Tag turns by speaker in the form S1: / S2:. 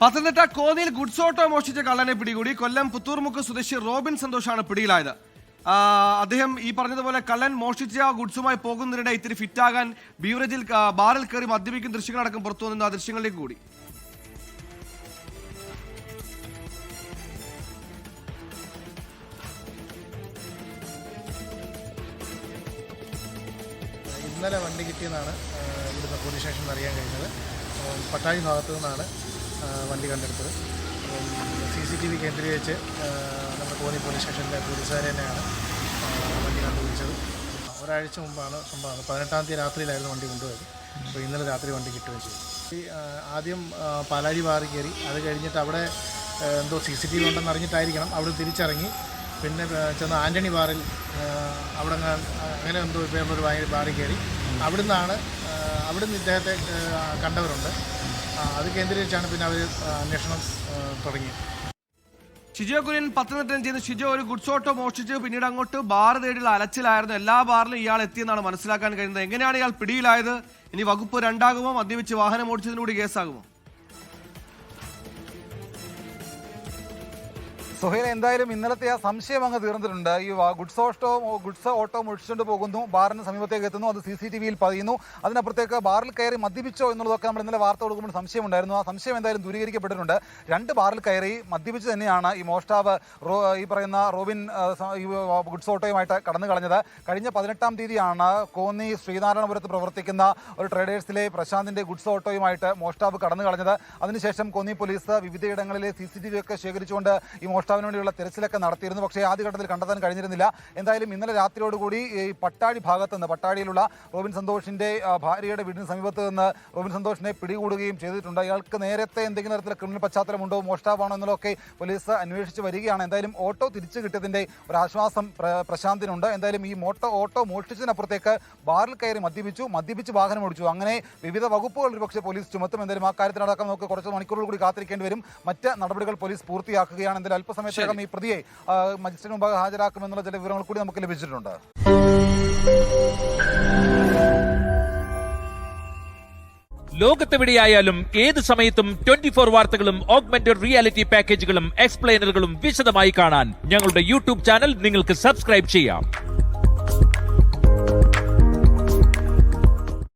S1: പത്തനംതിട്ട കോന്നിയിൽ goods auto മോഷ്ടിച്ച കള്ളനെ പിടികൂടി. കൊല്ലം പുത്തൂർമുക്ക് സ്വദേശി റോബിൻ സന്തോഷാണ് പിടിയിലായത്. അദ്ദേഹം ഈ പറഞ്ഞതുപോലെ കള്ളൻ മോഷ്ടിച്ച ഗുഡ്സുമായി പോകുന്നതിനിടെ ഇത്തിരി ഫിറ്റാകാൻ ബീവറേജിൽ ബാറിൽ കയറി മദ്യപിക്കുന്ന ദൃശ്യങ്ങളടക്കം പുറത്തു വന്നു. ആ ദൃശ്യങ്ങളിലേക്ക് കൂടി.
S2: ഇന്നലെ വണ്ടി കിട്ടിയെന്നാണ് ഇവിടുത്തെ പോലീസ് സ്റ്റേഷനിൽ അറിയാൻ കഴിഞ്ഞത്. പട്ടാഴി ഭാഗത്തു നിന്നാണ് വണ്ടി കണ്ടെടുത്തത്. CCTV കേന്ദ്രീകരിച്ച് നമ്മുടെ കോന്നി പോലീസ് സ്റ്റേഷനിലെ പോലീസുകാർ തന്നെയാണ് വണ്ടി കണ്ടുപിടിച്ചത്. ഒരാഴ്ച മുമ്പാണ് സംഭവം. 18-ാം തീയതി രാത്രിയിലായിരുന്നു വണ്ടി കൊണ്ടുപോയത്. അപ്പോൾ ഇന്നലെ രാത്രി വണ്ടി കിട്ടുകയും ചെയ്തു. ആദ്യം പാലാഴി ബാറിൽ കയറി, അത് കഴിഞ്ഞിട്ട് അവിടെ എന്തോ CCTV ഉണ്ടെന്ന് അറിഞ്ഞിട്ടായിരിക്കണം അവിടെ തിരിച്ചിറങ്ങി. പിന്നെ ചെന്ന് ആൻ്റണി ബാറിൽ അവിടെ അങ്ങനെ എന്തോ പേരുള്ളൊരു ബാറിൽ കയറി. അവിടുന്ന് ഇദ്ദേഹത്തെ കണ്ടവരുണ്ട്. അത് കേന്ദ്രീകരിച്ചാണ് പിന്നെ അവർ അന്വേഷണം തുടങ്ങിയത്.
S1: ഷിജോ കുര്യൻ പത്തനംതിട്ട ചെയ്യുന്ന ഷിജോ ഒരു ഗുഡ്സ് ഓട്ടോ മോഷ്ടിച്ച് പിന്നീട് അങ്ങോട്ട് ബാർ തേടിയുള്ള അലച്ചിലായിരുന്നു. എല്ലാ ബാറിലും ഇയാൾ എത്തിയെന്നാണ് മനസ്സിലാക്കാൻ കഴിയുന്നത്. എങ്ങനെയാണ് ഇയാൾ പിടിയിലായത്? ഇനി വകുപ്പ് 2 മദ്യപിച്ച് വാഹനം ഓടിച്ചതിനുകൂടി കേസാകുമോ?
S3: സുഹൈൽ, എന്തായാലും ഇന്നലത്തെ ആ സംശയം അങ്ങ് തീർന്നിട്ടുണ്ട്. ഈ ഗുഡ്സ് ഓട്ടോ മുഴിച്ചുകൊണ്ട് പോകുന്നു, ബാറിന് സമീപത്തേക്ക് എത്തുന്നു, അത് CCTV-യിൽ പതിയുന്നു. അതിനപ്പുറത്തേക്ക് ബാറിൽ കയറി മദ്യപിച്ചോ എന്നുള്ളതൊക്കെ നമ്മൾ ഇന്നലെ വാർത്ത കൊടുക്കുമ്പോൾ സംശയമുണ്ടായിരുന്നു. ആ സംശയം എന്തായാലും ദൂരീകരിക്കപ്പെട്ടിട്ടുണ്ട്. 2 ബാറിൽ കയറി മദ്യപിച്ച് തന്നെയാണ് ഈ മോഷ്ടാവ് ഈ പറയുന്ന റോബിൻ ഈ ഗുഡ്സ് ഓട്ടോയുമായിട്ട് കടന്നു കളഞ്ഞത്. കഴിഞ്ഞ 18-ാം തീയതിയാണ് കോന്നി ശ്രീനാരായണപുരത്ത് പ്രവർത്തിക്കുന്ന ഒരു ട്രേഡേഴ്സിലെ പ്രശാന്തിന്റെ ഗുഡ്സ് ഓട്ടോയുമായിട്ട് മോഷ്ടാവ് കടന്നു കളഞ്ഞത്. അതിനുശേഷം കോന്നി പോലീസ് വിവിധയിടങ്ങളിലെ CCTV ഒക്കെ ശേഖരിച്ചുകൊണ്ട് ഈ മോഷ്ടാവിന് വേണ്ടിയുള്ള തെരച്ചിലൊക്കെ നടത്തിയിരുന്നു. പക്ഷേ ആദ്യഘട്ടത്തിൽ കണ്ടെത്താൻ കഴിഞ്ഞിരുന്നില്ല. എന്തായാലും ഇന്നലെ രാത്രിയോടുകൂടി ഈ പട്ടാഴി ഭാഗത്ത് നിന്ന്, പട്ടാഴിയിലുള്ള റോബിൻ സന്തോഷിന്റെ ഭാര്യയുടെ വീടിന് സമീപത്ത് നിന്ന് റോബിൻ സന്തോഷിനെ പിടികൂടുകയും ചെയ്തിട്ടുണ്ട്. ഇയാൾക്ക് നേരത്തെ എന്തെങ്കിലും തരത്തിലുള്ള ക്രിമിനൽ പശ്ചാത്തലമുണ്ടോ, മോഷ്ടാവാണോ എന്നുള്ളതൊക്കെ പോലീസ് അന്വേഷിച്ച് വരികയാണ്. എന്തായാലും ഓട്ടോ തിരിച്ചു കിട്ടിയതിന്റെ ഒരു പ്രശാന്തിനുണ്ട്. എന്തായാലും ഈ ഓട്ടോ മോഷ്ടിച്ചതിനപ്പുറത്തേക്ക് ബാറിൽ കയറി മദ്യപിച്ച് വാഹനം ഓടിച്ചു. അങ്ങനെ വിവിധ വകുപ്പുകൾ ഒരുപക്ഷെ പോലീസ് ചുമത്തും. എന്തായാലും ആ കാര്യത്തിനടക്കം നമുക്ക് കുറച്ച് മണിക്കൂറുകൾ കൂടി കാത്തിരിക്കേണ്ടി വരും. മറ്റ് നടപടികൾ പോലീസ് പൂർത്തിയാക്കുകയാണ്. എന്തായാലും അല്പസമയത്തേക്കും ഈ പ്രതിയെ മജിസ്ട്രേറ്റ് മുമ്പാകെ ഹാജരാക്കുമെന്നുള്ള ചില വിവരങ്ങൾ കൂടി നമുക്ക് ലഭിച്ചിട്ടുണ്ട്.
S4: ലോകത്തെവിടെയായാലും ഏത് സമയത്തും 24 വാർത്തകളും ഓഗ്മെന്റഡ് റിയാലിറ്റി പാക്കേജുകളും എക്സ്പ്ലെയിനറുകളും വിശദമായി കാണാൻ ഞങ്ങളുടെ YouTube ചാനൽ നിങ്ങൾക്ക് സബ്സ്ക്രൈബ് ചെയ്യാം.